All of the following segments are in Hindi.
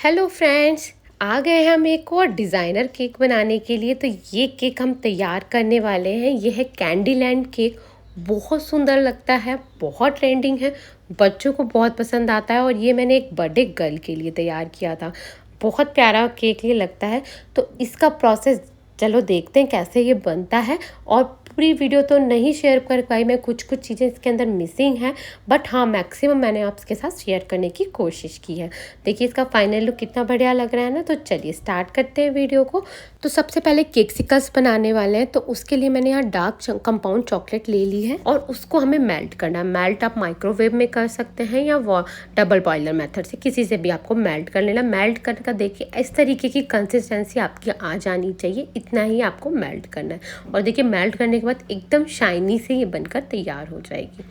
हेलो फ्रेंड्स, आ गए हम एक और डिज़ाइनर केक बनाने के लिए। तो ये केक हम तैयार करने वाले हैं। ये है कैंडीलैंड केक। बहुत सुंदर लगता है, बहुत ट्रेंडिंग है, बच्चों को बहुत पसंद आता है। और ये मैंने एक बर्थडे गर्ल के लिए तैयार किया था। बहुत प्यारा केक ये लगता है। तो इसका प्रोसेस चलो देखते हैं कैसे ये बनता है। और पूरी वीडियो तो नहीं शेयर कर पाई मैं, कुछ चीज़ें इसके अंदर मिसिंग है, बट हाँ मैक्सिमम मैंने आपके साथ शेयर करने की कोशिश की है। देखिए इसका फाइनल लुक कितना बढ़िया लग रहा है ना। तो चलिए स्टार्ट करते हैं वीडियो को। तो सबसे पहले केक्सिकल्स बनाने वाले हैं। तो उसके लिए मैंने यहाँ डार्क कंपाउंड चॉकलेट ले ली है और उसको हमें मेल्ट करना है। मेल्ट आप माइक्रोवेव में कर सकते हैं या वो डबल बॉयलर मेथड से, किसी से भी आपको मेल्ट कर लेना। मेल्ट करने का देखिए इस तरीके की कंसिस्टेंसी आपकी आ जानी चाहिए, इतना ही आपको मेल्ट करना है। और देखिए मेल्ट करने के बाद एकदम शाइनी से ये बनकर तैयार हो जाएगी।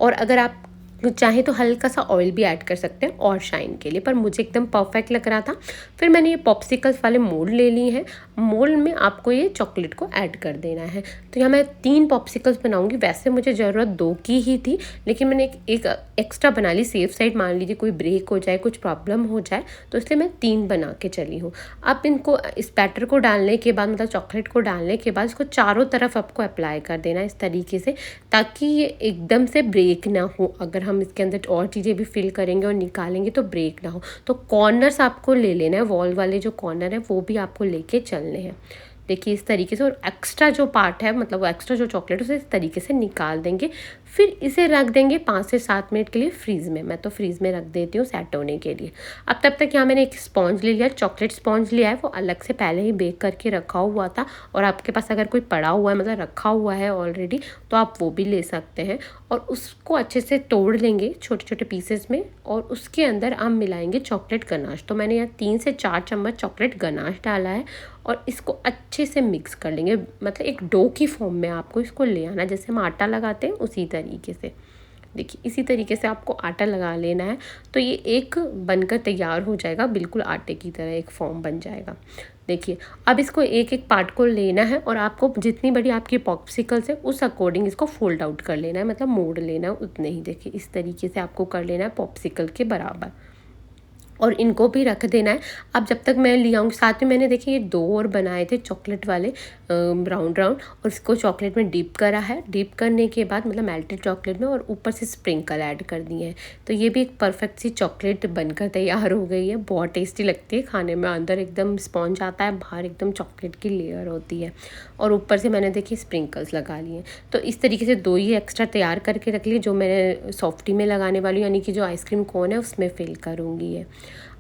और अगर आप चाहे तो हल्का सा ऑयल भी ऐड कर सकते हैं और शाइन के लिए, पर मुझे एकदम परफेक्ट लग रहा था। फिर मैंने ये पॉप्सिकल्स वाले मोल्ड ले लिए हैं। मोल्ड में आपको ये चॉकलेट को ऐड कर देना है। तो यहाँ मैं 3 पॉप्सिकल्स बनाऊंगी। वैसे मुझे ज़रूरत 2 की ही थी, लेकिन मैंने एक एक्स्ट्रा बना ली सेफ साइड। मान लीजिए कोई ब्रेक हो जाए, कुछ प्रॉब्लम हो जाए, तो इसलिए मैं 3 बना के चली हूँ। अब इनको इस बैटर को डालने के बाद, मतलब चॉकलेट को डालने के बाद, इसको चारों तरफ आपको अप्लाई कर देना है इस तरीके से, ताकि ये एकदम से ब्रेक ना हो। अगर हम इसके अंदर और चीज़ें भी फिल करेंगे और निकालेंगे तो ब्रेक ना हो। तो कॉर्नर्स आपको ले लेना है, वॉल वाले जो कॉर्नर है वो भी आपको लेके चलने हैं। देखिए इस तरीके से। और एक्स्ट्रा जो पार्ट है, मतलब वो एक्स्ट्रा जो चॉकलेट है, उसे इस तरीके से निकाल देंगे। फिर इसे रख देंगे 5 से 7 मिनट के लिए फ्रीज़ में। मैं तो फ्रीज़ में रख देती हूँ सेट होने के लिए। अब तब तक यहाँ मैंने एक स्पॉन्ज ले लिया, चॉकलेट स्पॉन्ज लिया है। वो अलग से पहले ही बेक करके रखा हुआ था। और आपके पास अगर कोई पड़ा हुआ है, मतलब रखा हुआ है ऑलरेडी, तो आप वो भी ले सकते हैं। और उसको अच्छे से तोड़ लेंगे छोटे छोटे पीसेस में, और उसके अंदर हम मिलाएंगे चॉकलेट गनाश। तो मैंने यहाँ 3 से 4 चम्मच चॉकलेट गनाश डाला है और इसको अच्छे से मिक्स कर लेंगे। मतलब एक डो की फॉर्म में आपको इसको ले आना, जैसे हम आटा लगाते हैं उसी तरीके से। देखिए इसी तरीके से आपको आटा लगा लेना है। तो ये एक बनकर तैयार हो जाएगा, बिल्कुल आटे की तरह एक फॉर्म बन जाएगा। देखिए अब इसको एक एक पार्ट को लेना है और आपको जितनी बड़ी आपकी पॉप्सिकल्स है उस अकॉर्डिंग इसको फोल्ड आउट कर लेना है, मतलब मोड़ लेना है उतने ही। देखिए इस तरीके से आपको कर लेना है पॉप्सिकल के बराबर, और इनको भी रख देना है। अब जब तक मैं ले आऊँगी, साथ में मैंने देखिए ये 2 और बनाए थे चॉकलेट वाले राउंड राउंड, और इसको चॉकलेट में डिप करा है। डिप करने के बाद मतलब मेल्टेड चॉकलेट में, और ऊपर से स्प्रिंकल ऐड कर दिए हैं। तो ये भी एक परफेक्ट सी चॉकलेट बनकर तैयार हो गई है। बहुत टेस्टी लगती है खाने में, अंदर एकदम स्पॉन्ज आता है, बाहर एकदम चॉकलेट की लेयर होती है। और ऊपर से मैंने देखिए स्प्रिंकल्स लगा लिए। तो इस तरीके से 2 ही एक्स्ट्रा तैयार करके रख लिए, जो मैंने सॉफ्टी में लगाने वाली हूँ, यानी कि जो आइसक्रीम कोन है उसमें फिल करूँगी ये।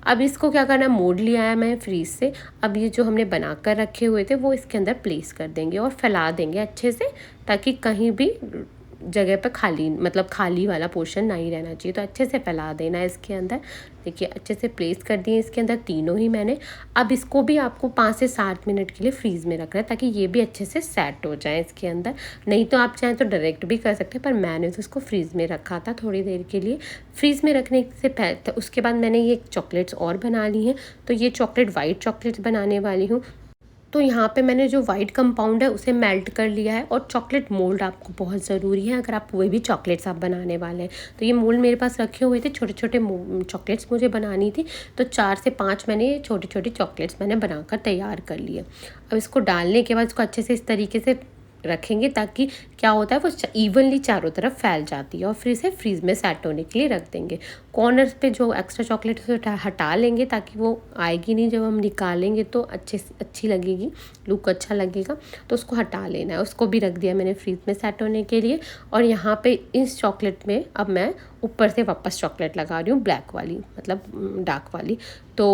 अब इसको क्या करना है, मोड़ लिया है मैं फ्रीज से। अब ये जो हमने बना कर रखे हुए थे वो इसके अंदर प्लेस कर देंगे और फैला देंगे अच्छे से, ताकि कहीं भी जगह पर खाली, मतलब खाली वाला पोर्शन नहीं रहना चाहिए। तो अच्छे से फैला देना है इसके अंदर। देखिए अच्छे से प्लेस कर दिए इसके अंदर तीनों ही मैंने। अब इसको भी आपको 5 से 7 मिनट के लिए फ्रीज़ में रखना है, ताकि ये भी अच्छे से सेट हो जाए इसके अंदर। नहीं तो आप चाहें तो डायरेक्ट भी कर सकते हैं, पर मैंने तो इसको फ्रीज़ में रखा था थोड़ी देर के लिए। फ्रीज़ में रखने से पहले उसके बाद मैंने ये चॉकलेट्स और बना ली हैं। तो ये चॉकलेट वाइट चॉकलेट्स बनाने वाली हूँ। तो यहाँ पे मैंने जो वाइट कंपाउंड है उसे मेल्ट कर लिया है। और चॉकलेट मोल्ड आपको बहुत ज़रूरी है अगर आप कोई भी चॉकलेट्स आप बनाने वाले हैं। तो ये मोल्ड मेरे पास रखे हुए थे, छोटे छोटे चॉकलेट्स मुझे बनानी थी। तो 4 से 5 मैंने छोटे छोटे चॉकलेट्स मैंने बनाकर तैयार कर लिए। अब इसको डालने के बाद इसको अच्छे से इस तरीके से रखेंगे, ताकि क्या होता है वो इवनली चारों तरफ फैल जाती है। और फिर इसे फ्रीज में सेट होने के लिए रख देंगे। कॉर्नर्स पे जो एक्स्ट्रा चॉकलेट है उसे हटा लेंगे, ताकि वो आएगी नहीं, जब हम निकालेंगे तो अच्छी लगेगी, लुक अच्छा लगेगा। तो उसको हटा लेना है। उसको भी रख दिया मैंने फ्रीज में सेट होने के लिए। और यहाँ पे इस चॉकलेट में अब मैं ऊपर से वापस चॉकलेट लगा रही हूँ, ब्लैक वाली, मतलब डार्क वाली। तो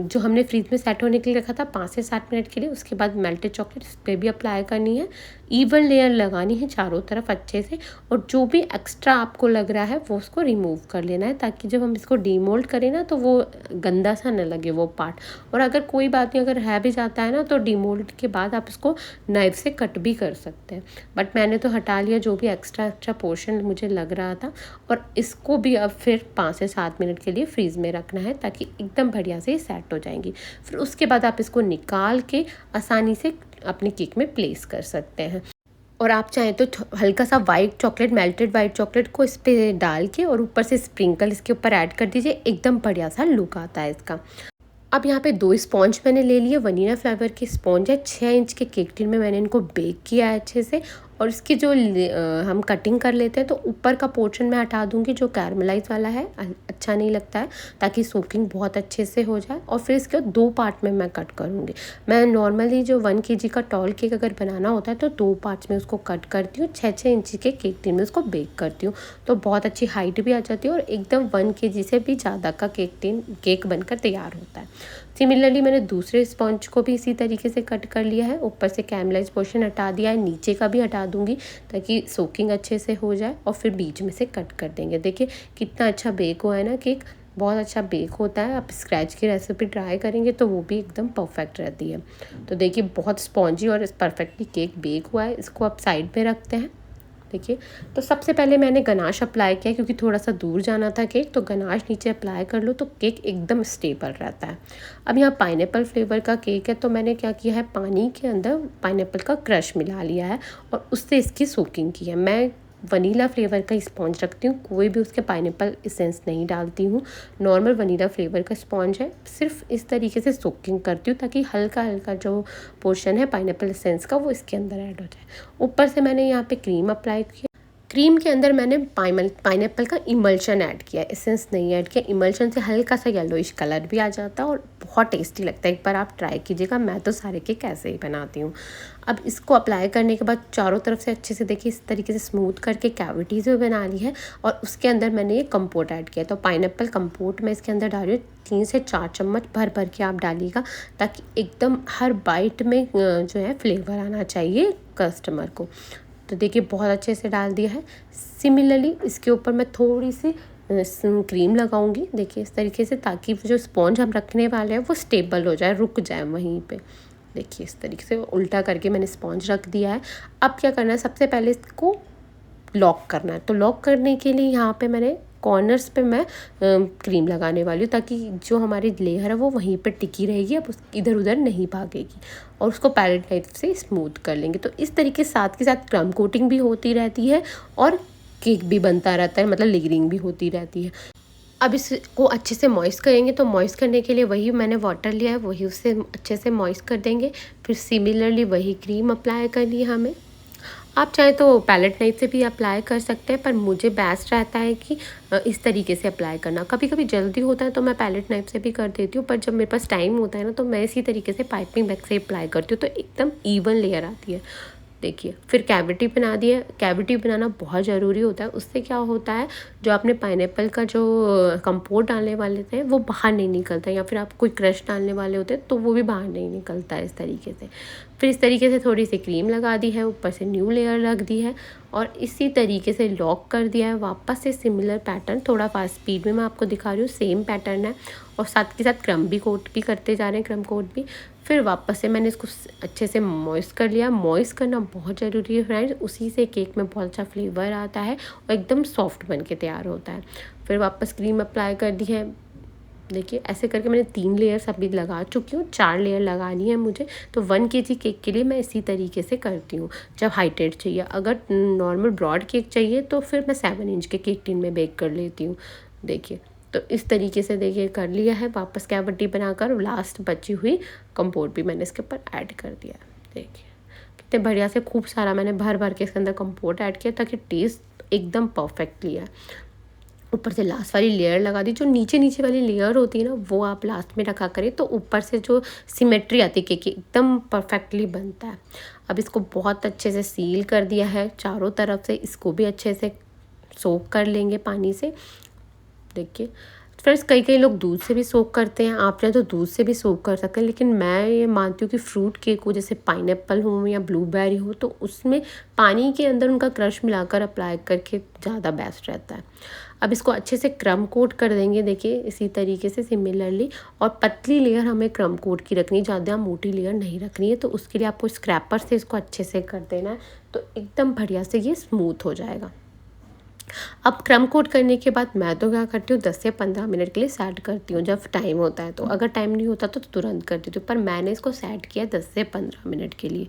जो हमने फ्रीज में सेट होने के लिए रखा था 5 से 7 मिनट के लिए, उसके बाद मेल्टेड चॉकलेट इस पर भी अप्लाई करनी है। इवन लेयर लगानी है चारों तरफ अच्छे से। और जो भी एक्स्ट्रा आपको लग रहा है वो उसको रिमूव कर लेना है, ताकि जब हम इसको डीमोल्ड करें ना तो वो गंदा सा न लगे वो पार्ट। और अगर कोई बात नहीं, अगर है भी जाता है ना, तो डीमोल्ड के बाद आप इसको नाइफ से कट भी कर सकते हैं। बट मैंने तो हटा लिया जो भी एक्स्ट्रा पोर्शन मुझे लग रहा था। और इसको भी अब फिर 5 से 7 मिनट के लिए फ्रीज में रखना है, ताकि एकदम बढ़िया से सेट हो जाएंगी। फिर उसके बाद आप इसको निकाल के आसानी से अपने केक में प्लेस कर सकते हैं। और आप चाहें तो हल्का सा white chocolate, melted white chocolate को इस पे डाल के और ऊपर से स्प्रिंकल इसके ऊपर ऐड कर दीजिए, एकदम बढ़िया सा लुक आता है इसका। अब यहाँ पे 2 स्पॉन्ज मैंने ले लिए, वनीला फ्लेवर के स्पॉन्ज है। 6 इंच के केक टिन में मैंने इनको बेक किया है अच्छे से। और इसकी जो हम कटिंग कर लेते हैं, तो ऊपर का पोर्शन मैं हटा दूँगी जो कैरमलाइज़ वाला है, अच्छा नहीं लगता है, ताकि सोकिंग बहुत अच्छे से हो जाए। और फिर इसके 2 पार्ट में मैं कट करूँगी। मैं नॉर्मली जो 1 केजी का टॉल केक अगर बनाना होता है तो 2 पार्ट्स में उसको कट करती हूँ। 6-6 इंच के केक टिन में उसको बेक करती हूँ, तो बहुत अच्छी हाइट भी आ जाती है और एकदम 1 केजी से भी ज़्यादा का केक बनकर तैयार होता है। सिमिलरली मैंने दूसरे स्पॉन्ज को भी इसी तरीके से कट कर लिया है। ऊपर से कैरमलाइज पोर्शन हटा दिया है, नीचे का भी हटा दूंगी ताकि सोकिंग अच्छे से हो जाए। और फिर बीच में से कट कर देंगे। देखिए कितना अच्छा बेक हुआ है ना केक, बहुत अच्छा बेक होता है। आप स्क्रैच की रेसिपी ट्राई करेंगे तो वो भी एकदम परफेक्ट रहती है। तो देखिए बहुत स्पॉन्जी और परफेक्टली केक बेक हुआ है। इसको आप साइड पे रखते हैं। देखिए, तो सबसे पहले मैंने गनाश अप्लाई किया, क्योंकि थोड़ा सा दूर जाना था केक, तो गनाश नीचे अप्लाई कर लो तो केक एकदम स्टेबल रहता है। अब यहाँ पाइनएप्पल फ्लेवर का केक है, तो मैंने क्या किया है, पानी के अंदर पाइनएप्पल का क्रश मिला लिया है और उससे इसकी सोकिंग की है। मैं वनीला फ्लेवर का स्पॉन्ज रखती हूँ, कोई भी उसके पाइनएप्पल एसेंस नहीं डालती हूँ। नॉर्मल वनीला फ्लेवर का स्पॉन्ज है, सिर्फ इस तरीके से सोकिंग करती हूँ ताकि हल्का हल्का जो पोर्शन है पाइनएप्पल एसेंस का वो इसके अंदर ऐड हो जाए। ऊपर से मैंने यहाँ पे क्रीम अप्लाई किया। क्रीम के अंदर मैंने पाइनएप्पल का इमल्शन ऐड किया, एसेंस नहीं ऐड किया। इमल्शन से हल्का सा येलोइश कलर भी आ जाता है और बहुत टेस्टी लगता है। एक बार आप ट्राई कीजिएगा, मैं तो सारे केक ऐसे ही बनाती हूँ। अब इसको अप्लाई करने के बाद चारों तरफ से अच्छे से देखिए इस तरीके से स्मूथ करके कैविटीज़ भी बना ली है। और उसके अंदर मैंने ये कंपोट ऐड किया, तो पाइनएप्पल कंपोट मैं इसके अंदर डाल रही हूँ। 3 से 4 चम्मच भर भर के आप डालिएगा, ताकि एकदम हर बाइट में जो है फ्लेवर आना चाहिए कस्टमर को। तो देखिए बहुत अच्छे से डाल दिया है। सिमिलरली इसके ऊपर मैं थोड़ी सी क्रीम लगाऊंगी, देखिए इस तरीके से, ताकि जो स्पॉन्ज हम रखने वाले हैं वो स्टेबल हो जाए, रुक जाए वहीं पे। देखिए इस तरीके से उल्टा करके मैंने स्पॉन्ज रख दिया है। अब क्या करना है, सबसे पहले इसको लॉक करना है। तो लॉक करने के लिए यहाँ पे मैंने कॉर्नर्स पे मैं क्रीम लगाने वाली हूँ, ताकि जो हमारी लेयर है वो वहीं पे टिकी रहेगी, अब इधर उधर नहीं भागेगी। और उसको पैलेट नाइफ से स्मूथ कर लेंगे। तो इस तरीके साथ के साथ क्रम कोटिंग भी होती रहती है और केक भी बनता रहता है, मतलब लेयरिंग भी होती रहती है। अब इसको अच्छे से मॉइस्ट करेंगे, तो मॉइस्ट करने के लिए वही मैंने वाटर लिया है, वही उससे अच्छे से मॉइस्ट कर देंगे। फिर सिमिलरली वही क्रीम अप्लाई करनी है हमें। आप चाहे तो पैलेट नाइफ से भी अप्लाई कर सकते हैं, पर मुझे बेस्ट रहता है कि इस तरीके से अप्लाई करना। कभी कभी जल्दी होता है तो मैं पैलेट नाइफ से भी कर देती हूँ, पर जब मेरे पास टाइम होता है ना, तो मैं इसी तरीके से पाइपिंग बैग से अप्लाई करती हूँ, तो एकदम इवन लेयर आती है। देखिए फिर कैविटी बना दी है। कैविटी बनाना बहुत ज़रूरी होता है, उससे क्या होता है, जो आपने पाइनएप्पल का जो कंपोट डालने वाले थे वो बाहर नहीं निकलता, या फिर आप कोई क्रश डालने वाले होते हैं तो वो भी बाहर नहीं निकलता है इस तरीके से। फिर इस तरीके से थोड़ी सी क्रीम लगा दी है, ऊपर से न्यू लेयर रख दी है और इसी तरीके से लॉक कर दिया है। वापस से सिमिलर पैटर्न, थोड़ा फास्ट स्पीड में मैं आपको दिखा रही हूँ, सेम पैटर्न है। और साथ के साथ क्रम भी कोट भी करते जा रहे हैं, क्रम कोट भी। फिर वापस से मैंने इसको अच्छे से मॉइस्ट कर लिया। मॉइस्ट करना बहुत ज़रूरी है फ्रेंड्स, उसी से केक में बहुत अच्छा फ्लेवर आता है और एकदम सॉफ्ट बन के तैयार होता है। फिर वापस क्रीम अप्लाई कर दी है। देखिए ऐसे करके मैंने 3 लेयर्स अभी लगा चुकी हूँ, 4 लेयर लगानी है मुझे। तो 1 केजी केक के लिए मैं इसी तरीके से करती हूँ। जब हाइटेड चाहिए, अगर नॉर्मल ब्रॉड केक चाहिए तो फिर मैं 7 इंच के केक टिन में बेक कर लेती हूँ। देखिए तो इस तरीके से देखिए कर लिया है। वापस कैविटी बनाकर लास्ट बची हुई कंपोट भी मैंने इसके ऊपर ऐड कर दिया। देखिए कितने बढ़िया से खूब सारा मैंने भर भर के इसके अंदर कंपोट ऐड किया, ताकि टेस्ट एकदम परफेक्टली है। ऊपर से लास्ट वाली लेयर लगा दी। जो नीचे नीचे वाली लेयर होती है ना, वो आप लास्ट में रखा करें, तो ऊपर से जो सिमेट्री आती है केक की, एकदम परफेक्टली बनता है। अब इसको बहुत अच्छे से सील कर दिया है चारों तरफ से। इसको भी अच्छे से सोक कर लेंगे पानी से। देखिए फ्रेंड्स, कई लोग दूध से भी सोक करते हैं, आप चाहे तो दूध से भी सोक कर सकते हैं, लेकिन मैं ये मानती हूँ कि फ्रूट केक हो, जैसे पाइनएप्पल हो या ब्लूबेरी हो, तो उसमें पानी के अंदर उनका क्रश मिलाकर अप्लाई करके ज़्यादा बेस्ट रहता है। अब इसको अच्छे से क्रम कोट कर देंगे। देखिए इसी तरीके से सिमिलरली, और पतली लेयर हमें क्रम कोट की रखनी, ज़्यादा मोटी लेयर नहीं रखनी है। तो उसके लिए आपको स्क्रैपर से इसको अच्छे से कर देना है, तो एकदम बढ़िया से ये स्मूथ हो जाएगा। अब क्रम कोट करने के बाद मैं तो क्या करती हूँ, 10 से 15 मिनट के लिए सेट करती हूँ जब टाइम होता है तो। अगर टाइम नहीं होता तो तुरंत कर देती हूँ, पर मैंने इसको सेट किया 10 से 15 मिनट के लिए।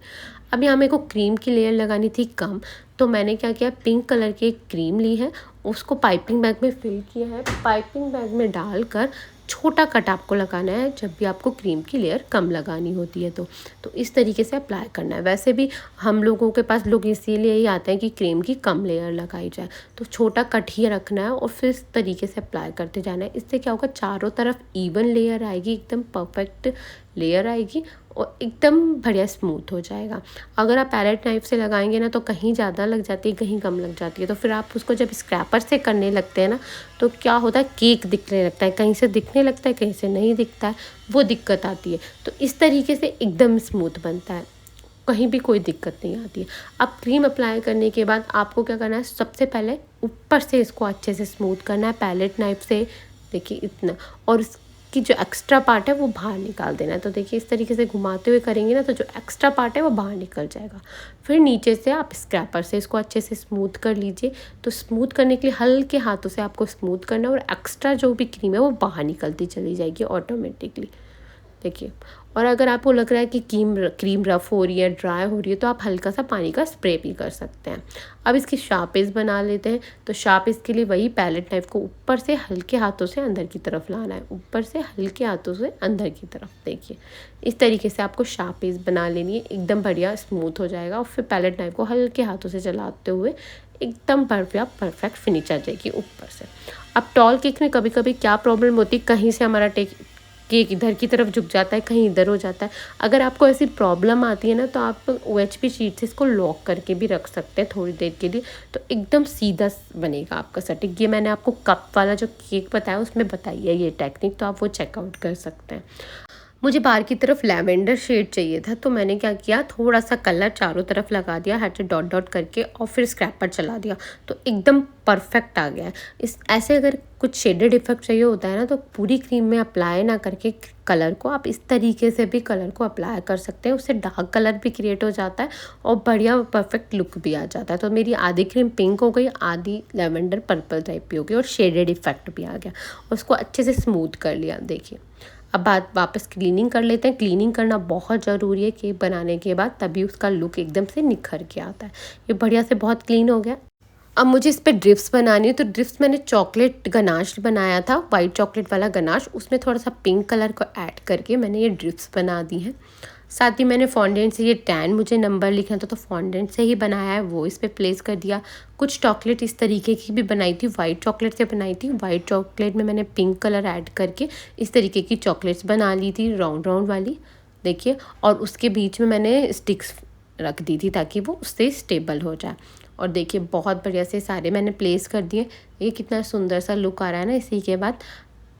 अब यहाँ मेरे को क्रीम की लेयर लगानी थी कम, तो मैंने क्या किया, पिंक कलर की एक क्रीम ली है, उसको पाइपिंग बैग में फिल किया है। पाइपिंग बैग में डालकर छोटा कट आपको लगाना है जब भी आपको क्रीम की लेयर कम लगानी होती है तो इस तरीके से अप्लाई करना है। वैसे भी हम लोगों के पास लोग इसीलिए ही आते हैं कि क्रीम की कम लेयर लगाई जाए, तो छोटा कट ही रखना है और फिर इस तरीके से अप्लाई करते जाना है। इससे क्या होगा, चारों तरफ इवन लेयर आएगी, एकदम परफेक्ट लेयर आएगी और एकदम बढ़िया स्मूथ हो जाएगा। अगर आप पैलेट नाइफ से लगाएंगे ना तो कहीं ज़्यादा लग जाती है, कहीं कम लग जाती है, तो फिर आप उसको जब स्क्रैपर से करने लगते हैं ना तो क्या होता है, केक दिखने लगता है, कहीं से दिखने लगता है, कहीं से नहीं दिखता है, वो दिक्कत आती है। तो इस तरीके से एकदम स्मूथ बनता है, कहीं भी कोई दिक्कत नहीं आती है। अब क्रीम अप्लाई करने के बाद आपको क्या करना है, सबसे पहले ऊपर से इसको अच्छे से स्मूथ करना है पैलेट नाइफ से। देखिए इतना, और इसकी जो एक्स्ट्रा पार्ट है वो बाहर निकाल देना है। तो देखिए इस तरीके से घुमाते हुए करेंगे ना तो जो एक्स्ट्रा पार्ट है वो बाहर निकल जाएगा। फिर नीचे से आप स्क्रैपर से इसको अच्छे से स्मूथ कर लीजिए। तो स्मूथ करने के लिए हल्के हाथों से आपको स्मूथ करना है और एक्स्ट्रा जो भी क्रीम है वो बाहर निकलती चली जाएगी ऑटोमेटिकली। देखिए, और अगर आपको लग रहा है कि क्रीम रफ़ हो रही है, ड्राई हो रही है, तो आप हल्का सा पानी का स्प्रे भी कर सकते हैं। अब इसकी शार्प एज बना लेते हैं। तो शार्प एज के लिए वही पैलेट नाइफ को ऊपर से हल्के हाथों से अंदर की तरफ लाना है, ऊपर से हल्के हाथों से अंदर की तरफ। देखिए इस तरीके से आपको शार्प एज बना लेनी है, एकदम बढ़िया स्मूथ हो जाएगा। और फिर पैलेट नाइफ को हल्के हाथों से चलाते हुए एकदम परफेक्ट फिनिश आ जाएगी ऊपर से। अब टॉल केक में कभी कभी क्या प्रॉब्लम होती है, कहीं से हमारा केक इधर की तरफ झुक जाता है, कहीं इधर हो जाता है। अगर आपको ऐसी प्रॉब्लम आती है ना तो आप OHP शीट से इसको लॉक करके भी रख सकते हैं थोड़ी देर के लिए, तो एकदम सीधा बनेगा आपका सटीक। ये मैंने आपको कप वाला जो केक बताया उसमें बताई है ये टेक्निक, तो आप वो चेकआउट कर सकते हैं। मुझे बाहर की तरफ लैवेंडर शेड चाहिए था, तो मैंने क्या किया, थोड़ा सा कलर चारों तरफ लगा दिया हाथ से डॉट डॉट करके और फिर स्क्रैपर चला दिया, तो एकदम परफेक्ट आ गया है। इस ऐसे अगर कुछ शेडेड इफेक्ट चाहिए होता है ना तो पूरी क्रीम में अप्लाई ना करके कलर को आप इस तरीके से भी कलर को अप्लाई कर सकते हैं। उससे डार्क कलर भी क्रिएट हो जाता है और बढ़िया परफेक्ट लुक भी आ जाता है। तो मेरी आधी क्रीम पिंक हो गई, आधी लेवेंडर पर्पल टाइप की हो गई और शेडेड इफेक्ट भी आ गया। उसको अच्छे से स्मूथ कर लिया। देखिए अब बात वापस क्लीनिंग कर लेते हैं। क्लीनिंग करना बहुत ज़रूरी है केक बनाने के बाद, तभी उसका लुक एकदम से निखर के आता है। ये बढ़िया से बहुत क्लीन हो गया। अब मुझे इस पे ड्रिप्स बनानी है, तो ड्रिप्स मैंने चॉकलेट गनाश बनाया था, वाइट चॉकलेट वाला गनाश, उसमें थोड़ा सा पिंक कलर को ऐड करके मैंने ये ड्रिप्स बना दी हैं। साथ ही मैंने फॉन्डेंट से ये 10 मुझे नंबर लिखना था तो फॉन्डेंट से ही बनाया है, वो इस पे प्लेस कर दिया। कुछ चॉकलेट इस तरीके की भी बनाई थी, वाइट चॉकलेट से बनाई थी। वाइट चॉकलेट में मैंने पिंक कलर ऐड करके इस तरीके की चॉकलेट्स बना ली थी, राउंड राउंड वाली। देखिए, और उसके बीच में मैंने स्टिक्स रख दी थी ताकि वो उससे स्टेबल हो जाए। और देखिए बहुत बढ़िया से सारे मैंने प्लेस कर दिए। ये कितना सुंदर सा लुक आ रहा है ना। इसी के बाद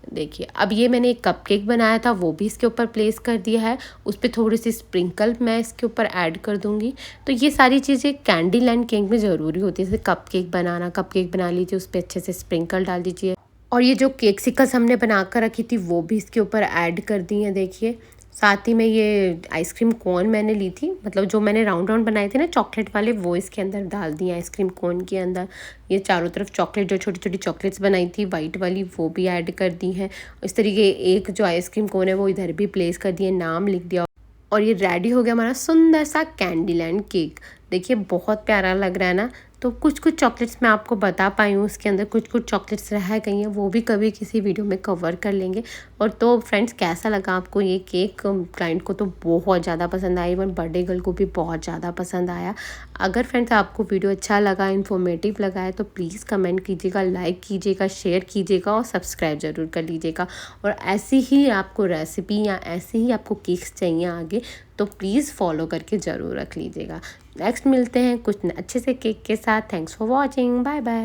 देखिए अब ये मैंने एक कपकेक बनाया था, वो भी इसके ऊपर प्लेस कर दिया है। उस पर थोड़ी सी स्प्रिंकल मैं इसके ऊपर ऐड कर दूंगी। तो ये सारी चीज़ें कैंडी लैंड केक में ज़रूरी होती है। जैसे कपकेक बना लीजिए, उस पर अच्छे से स्प्रिंकल डाल दीजिए। और ये जो केक सिकल्स हमने बना कर रखी थी वो भी इसके ऊपर ऐड कर दी हैं। देखिए साथ ही में ये आइसक्रीम कोन मैंने ली थी, मतलब जो मैंने राउंड राउंड बनाए थे ना चॉकलेट वाले, वो इसके अंदर डाल दिए आइसक्रीम कोन के अंदर। ये चारों तरफ चॉकलेट, जो छोटी छोटी चॉकलेट्स बनाई थी वाइट वाली, वो भी ऐड कर दी हैं। इस तरीके एक जो आइसक्रीम कोन है वो इधर भी प्लेस कर दिए, नाम लिख दिया। और ये रेडी हो गया हमारा सुंदर सा कैंडी लैंड केक। देखिए बहुत प्यारा लग रहा है ना। तो कुछ कुछ चॉकलेट्स मैं आपको बता पाई हूँ, उसके अंदर कुछ कुछ चॉकलेट्स रह गई हैं, वो भी कभी किसी वीडियो में कवर कर लेंगे। और तो फ्रेंड्स कैसा लगा आपको ये केक? क्लाइंट को तो बहुत ज़्यादा पसंद आई, इवन बर्थडे गर्ल को भी बहुत ज़्यादा पसंद आया। अगर फ्रेंड्स आपको वीडियो अच्छा लगा, इन्फॉर्मेटिव लगा है तो प्लीज़ कमेंट कीजिएगा, लाइक कीजिएगा, शेयर कीजिएगा और सब्सक्राइब ज़रूर कर लीजिएगा। और ऐसी ही आपको रेसिपी या ऐसे ही आपको केक्स चाहिए आगे तो प्लीज़ फॉलो करके ज़रूर रख लीजिएगा। नेक्स्ट मिलते हैं कुछ अच्छे से केक के साथ। Thanks for watching, bye bye.